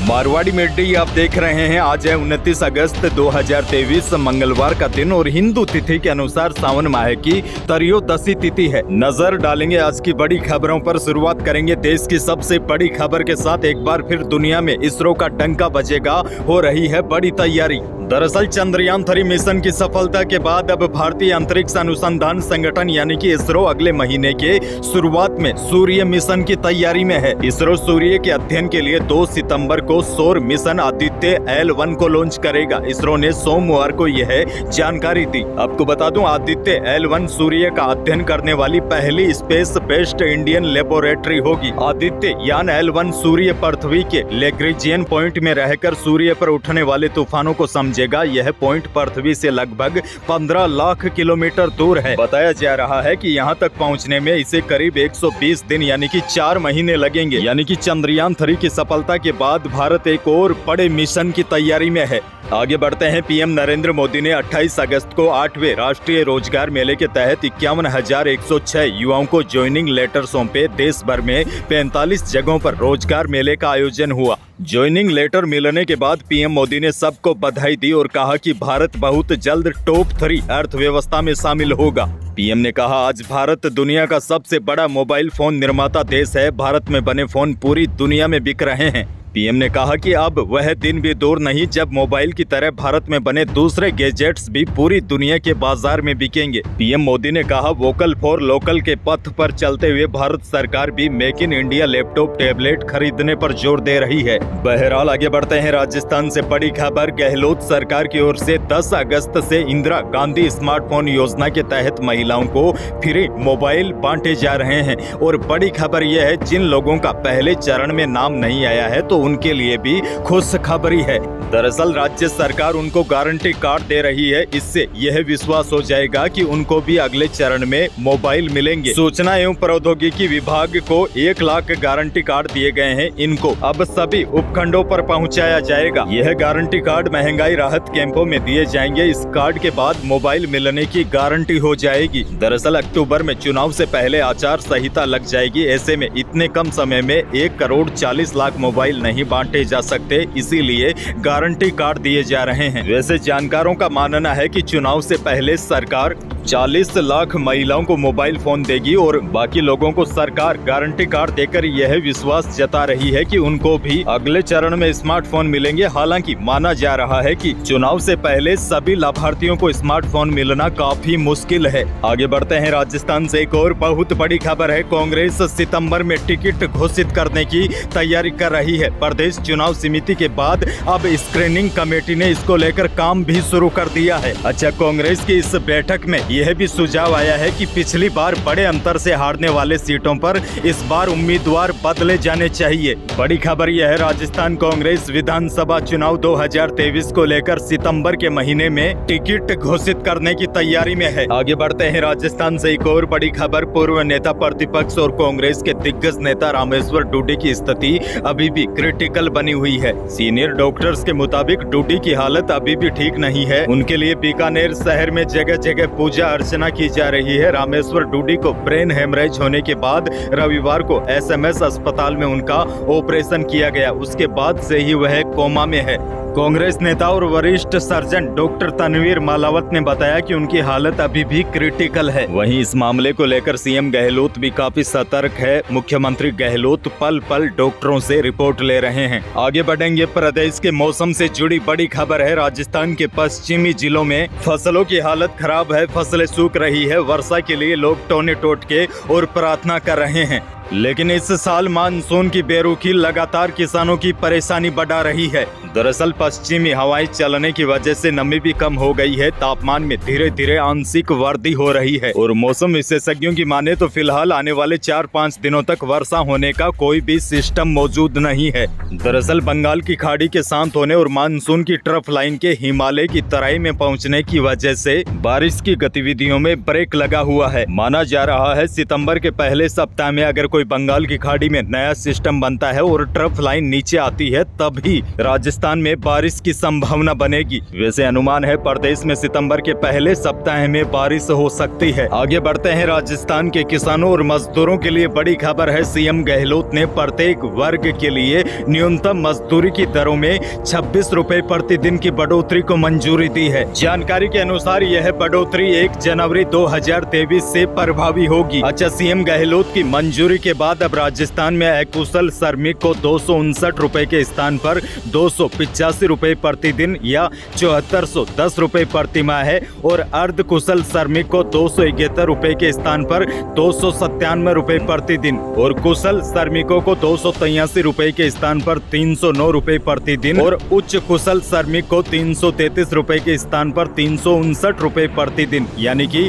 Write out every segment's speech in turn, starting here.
Marwari middy आप देख रहे हैं। आज है 29 अगस्त 2023 मंगलवार का दिन और हिंदू तिथि के अनुसार सावन माह की त्रयोदशी तिथि है। नजर डालेंगे आज की बड़ी खबरों पर। शुरुआत करेंगे देश की सबसे बड़ी खबर के साथ। एक बार फिर दुनिया में इसरो का डंका बजेगा, हो रही है बड़ी तैयारी। दरअसल चंद्रयान 3 मिशन की सफलता के बाद अब भारतीय अंतरिक्ष अनुसंधान संगठन यानी कि इसरो अगले महीने के शुरुआत में सूर्य मिशन की तैयारी में है। इसरो सूर्य के अध्ययन के लिए 2 सितंबर को सौर मिशन आदित्य L1 को लॉन्च करेगा। इसरो ने सोमवार को यह जानकारी दी। आपको बता दूं, आदित्य L1 सूर्य का अध्ययन करने वाली पहली स्पेस बेस्ड इंडियन लेबोरेटरी होगी। आदित्य यान L1 सूर्य पृथ्वी के लैग्रेंजियन पॉइंट में रहकर सूर्य पर उठने वाले तूफानों को समझेगा। यह पॉइंट पृथ्वी से लगभग 15 लाख किलोमीटर दूर है। बताया जा रहा है कि यहां तक पहुंचने में इसे करीब 120 दिन यानी कि 4 महीने लगेंगे। यानी कि चंद्रयान 3 की सफलता के बाद भारत एक और बड़े मिशन की तैयारी में है। आगे बढ़ते हैं। पीएम नरेंद्र मोदी ने 28 अगस्त को 8वें राष्ट्रीय रोजगार मेले के तहत 51,106 युवाओं को ज्वाइनिंग लेटर सौंपे। देश भर में 45 जगहों पर रोजगार मेले का आयोजन हुआ। ज्वाइनिंग लेटर मिलने के बाद पीएम मोदी ने सबको बधाई दी और कहा कि भारत बहुत जल्द टॉप 3 अर्थव्यवस्था में शामिल होगा। पीएम ने कहा, आज भारत दुनिया का सबसे बड़ा मोबाइल फोन निर्माता देश है। भारत में बने फोन पूरी दुनिया में बिक रहे हैं। पीएम ने कहा कि अब वह दिन भी दूर नहीं जब मोबाइल की तरह भारत में बने दूसरे गैजेट्स भी पूरी दुनिया के बाजार में बिकेंगे। पीएम मोदी ने कहा, वोकल फॉर लोकल के पथ पर चलते हुए भारत सरकार भी make in India laptop tablet खरीदने पर जोर दे रही है। बहरहाल आगे बढ़ते हैं। राजस्थान से बड़ी खबर। गहलोत सरकार की ओर से 10 अगस्त से इंदिरा गांधी स्मार्टफोन योजना के तहत महिलाओं को फ्री मोबाइल बांटे जा रहे हैं। और बड़ी खबर यह है, जिन लोगों का पहले चरण में नाम नहीं आया है तो उनके लिए भी खुशखबरी है। दरअसल राज्य सरकार उनको गारंटी कार्ड दे रही है। इससे यह विश्वास हो जाएगा कि उनको भी अगले चरण में मोबाइल मिलेंगे। सूचना एवं प्रौद्योगिकी विभाग को 1 लाख गारंटी कार्ड दिए गए हैं। इनको अब सभी उपखंडों पर पहुंचाया जाएगा। यह गारंटी कार्ड महंगाई राहत कैंपों में दिए जाएंगे। इस कार्ड के बाद मोबाइल मिलने की गारंटी हो जाएगी। दरअसल अक्टूबर में चुनाव से पहले आचार संहिता लग जाएगी। ऐसे में इतने कम समय में 1 करोड़ 40 लाख मोबाइल नहीं बांटे जा सकते, इसीलिए गारंटी कार्ड दिए जा रहे हैं। वैसे जानकारों का मानना है कि चुनाव से पहले सरकार 40 लाख महिलाओं को मोबाइल फोन देगी और बाकी लोगों को सरकार गारंटी कार्ड देकर यह विश्वास जता रही है कि उनको भी अगले चरण में स्मार्टफोन मिलेंगे। हालांकि माना जा रहा है कि चुनाव से पहले सभी लाभार्थियों को स्मार्टफोन मिलना काफी मुश्किल है। आगे बढ़ते हैं। राजस्थान से एक और बहुत बड़ी खबर है। कांग्रेस सितंबर में टिकट घोषित करने की तैयारी कर रही है। प्रदेश चुनाव समिति के बाद अब स्क्रीनिंग कमेटी ने इसको लेकर काम भी शुरू कर दिया है। अच्छा, कांग्रेस की इस बैठक में यह भी सुझाव आया है कि पिछली बार बड़े अंतर से हारने वाले सीटों पर इस बार उम्मीदवार बदले जाने चाहिए। बड़ी खबर यह है, राजस्थान कांग्रेस विधानसभा चुनाव 2023 को लेकर सितंबर के महीने में टिकट घोषित करने की तैयारी में है। आगे बढ़ते हैं। राजस्थान से एक और बड़ी खबर। पूर्व नेता प्रतिपक्ष और कांग्रेस के दिग्गज नेता रामेश्वर डूडी की स्थिति अभी भी क्रिटिकल बनी हुई है। सीनियर डॉक्टर्स के मुताबिक डूडी की हालत अभी भी ठीक नहीं है। उनके लिए बीकानेर शहर में जगह जगह पूजा अर्चना की जा रही है। रामेश्वर डूडी को ब्रेन हेमरेज होने के बाद रविवार को SMS अस्पताल में उनका ऑपरेशन किया गया। उसके बाद से ही वह कोमा में है। कांग्रेस नेता और वरिष्ठ सर्जन डॉक्टर तनवीर मालावत ने बताया कि उनकी हालत अभी भी क्रिटिकल है। वहीं इस मामले को लेकर सीएम गहलोत भी काफी सतर्क है। मुख्यमंत्री गहलोत पल पल डॉक्टरों से रिपोर्ट ले रहे हैं। आगे बढ़ेंगे। प्रदेश के मौसम से जुड़ी बड़ी खबर है। राजस्थान के पश्चिमी जिलों में फसलों की हालत खराब है। फसलें सूख रही है। वर्षा के लिए लोग टोने टोटके और प्रार्थना कर रहे हैं, लेकिन इस साल मानसून की बेरुखी लगातार किसानों की परेशानी बढ़ा रही है। दरअसल पश्चिमी हवाएं चलने की वजह से नमी भी कम हो गई है। तापमान में धीरे धीरे आंशिक वृद्धि हो रही है और मौसम विशेषज्ञों की माने तो फिलहाल आने वाले 4-5 दिनों तक वर्षा होने का कोई भी सिस्टम मौजूद नहीं है। दरअसल बंगाल की खाड़ी के शांत होने और मानसून की ट्रफ लाइन के हिमालय की तराई में पहुँचने की वजह से बारिश की गतिविधियों में ब्रेक लगा हुआ है। माना जा रहा है सितम्बर के पहले सप्ताह में अगर कोई बंगाल की खाड़ी में नया सिस्टम बनता है और ट्रफ लाइन नीचे आती है तभी राजस्थान में बारिश की संभावना बनेगी। वैसे अनुमान है प्रदेश में सितंबर के पहले सप्ताह में बारिश हो सकती है। आगे बढ़ते हैं। राजस्थान के किसानों और मजदूरों के लिए बड़ी खबर है। सीएम गहलोत ने प्रत्येक वर्ग के लिए न्यूनतम मजदूरी की दरों में 26 रुपए प्रतिदिन की बढ़ोतरी को मंजूरी दी है। जानकारी के अनुसार यह बढ़ोतरी 1 जनवरी 2023 से प्रभावी होगी। अच्छा, सीएम गहलोत की मंजूरी के बाद अब राजस्थान में अकुशल श्रमिक को 259 रुपए के स्थान पर 285 रुपए प्रतिदिन या 7410 रुपए प्रति माह है और अर्ध कुशल श्रमिक को 271 रुपए के स्थान पर 297 रुपए प्रतिदिन और कुशल श्रमिकों को 283 रुपए के स्थान पर 309 रुपए प्रतिदिन और उच्च कुशल श्रमिक को 333 रुपए के स्थान पर 359 रुपए प्रतिदिन यानी कि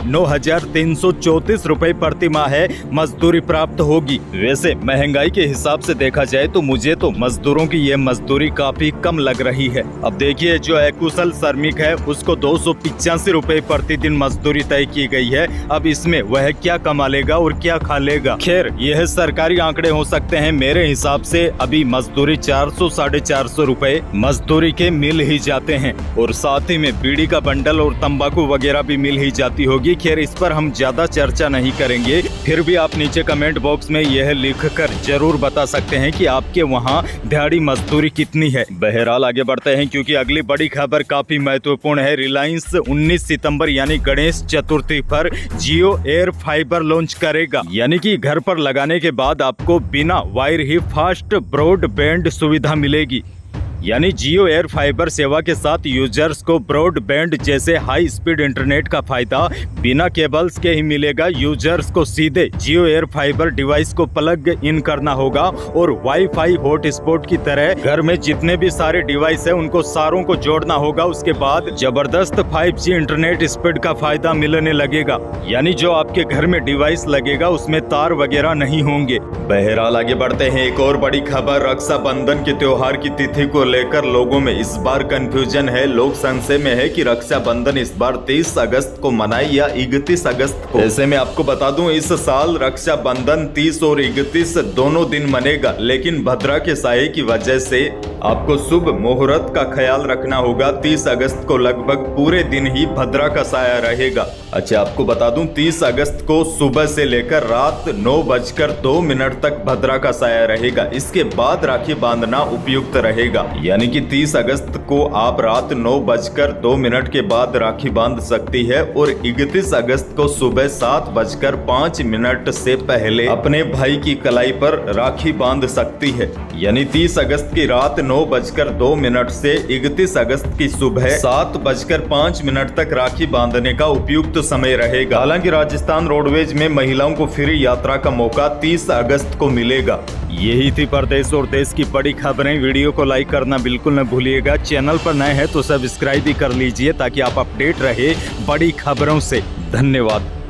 9,334 रुपए प्रति माह है मजदूरी प्राप्त होगी। वैसे महंगाई के हिसाब से देखा जाए तो मुझे तो मजदूरों की ये मजदूरी काफी कम लग रही है। अब देखिए, जो अकुशल श्रमिक है उसको 285 रुपए प्रतिदिन मजदूरी तय की गई है। अब इसमें वह क्या कमा लेगा और क्या खा लेगा। खैर, यह सरकारी आंकड़े हो सकते हैं। मेरे हिसाब से अभी मजदूरी 400-450 रुपए मजदूरी के मिल ही जाते हैं और साथ ही में बीड़ी का बंडल और तंबाकू वगैरह भी मिल ही जाती होगी। खैर, इस पर हम ज्यादा चर्चा नहीं करेंगे। फिर भी आप नीचे कमेंट बॉक्स में यह लिखकर जरूर बता सकते हैं कि आपके वहां दिहाड़ी मजदूरी कितनी है। बहरहाल आगे बढ़ते हैं क्योंकि अगली बड़ी खबर काफी महत्वपूर्ण है। रिलायंस 19 सितंबर यानी गणेश चतुर्थी पर जियो एयर फाइबर लॉन्च करेगा, यानी कि घर पर लगाने के बाद आपको बिना वायर ही फास्ट ब्रॉडबैंड सुविधा मिलेगी। यानी जियो एयर फाइबर सेवा के साथ यूजर्स को ब्रॉडबैंड जैसे हाई स्पीड इंटरनेट का फायदा बिना केबल्स के ही मिलेगा। यूजर्स को सीधे जियो एयर फाइबर डिवाइस को प्लग इन करना होगा और वाईफाई हॉटस्पॉट की तरह घर में जितने भी सारे डिवाइस है उनको सारों को जोड़ना होगा। उसके बाद जबरदस्त 5G इंटरनेट स्पीड का फायदा मिलने लगेगा। यानी जो आपके घर में डिवाइस लगेगा उसमें तार वगैरह नहीं होंगे। बहरहाल आगे बढ़ते हैं। एक और बड़ी खबर, रक्षाबंधन के त्योहार की तिथि को लेकर लोगों में इस बार कंफ्यूजन है। लोग संशय में है कि रक्षाबंधन इस बार 30 अगस्त को मनाए या 31 अगस्त को। ऐसे में आपको बता दूं, इस साल रक्षाबंधन 30 और 31 दोनों दिन मनेगा, लेकिन भद्रा के साये की वजह से आपको शुभ मुहूर्त का ख्याल रखना होगा। 30 अगस्त को लगभग पूरे दिन ही भद्रा का साया रहेगा। अच्छा, आपको बता दूं 30 अगस्त को सुबह से लेकर रात 9:02 तक भद्रा का साया रहेगा। इसके बाद राखी बांधना उपयुक्त रहेगा। यानी कि 30 अगस्त को आप रात 9:02 के बाद राखी बांध सकती है और 31 अगस्त को सुबह 7:05 से पहले अपने भाई की कलाई पर राखी बांध सकती है। यानी 30 अगस्त की रात 9:02 से 31 अगस्त की सुबह 7:05 तक राखी बांधने का उपयुक्त समय रहेगा। हालांकि राजस्थान रोडवेज में महिलाओं को फ्री यात्रा का मौका 30 अगस्त को मिलेगा। यही थी प्रदेश और देश की बड़ी खबरें। वीडियो को लाइक करना बिल्कुल न भूलिएगा। चैनल पर नए हैं तो सब्सक्राइब भी कर लीजिए ताकि आप अपडेट रहे बड़ी खबरों से। धन्यवाद।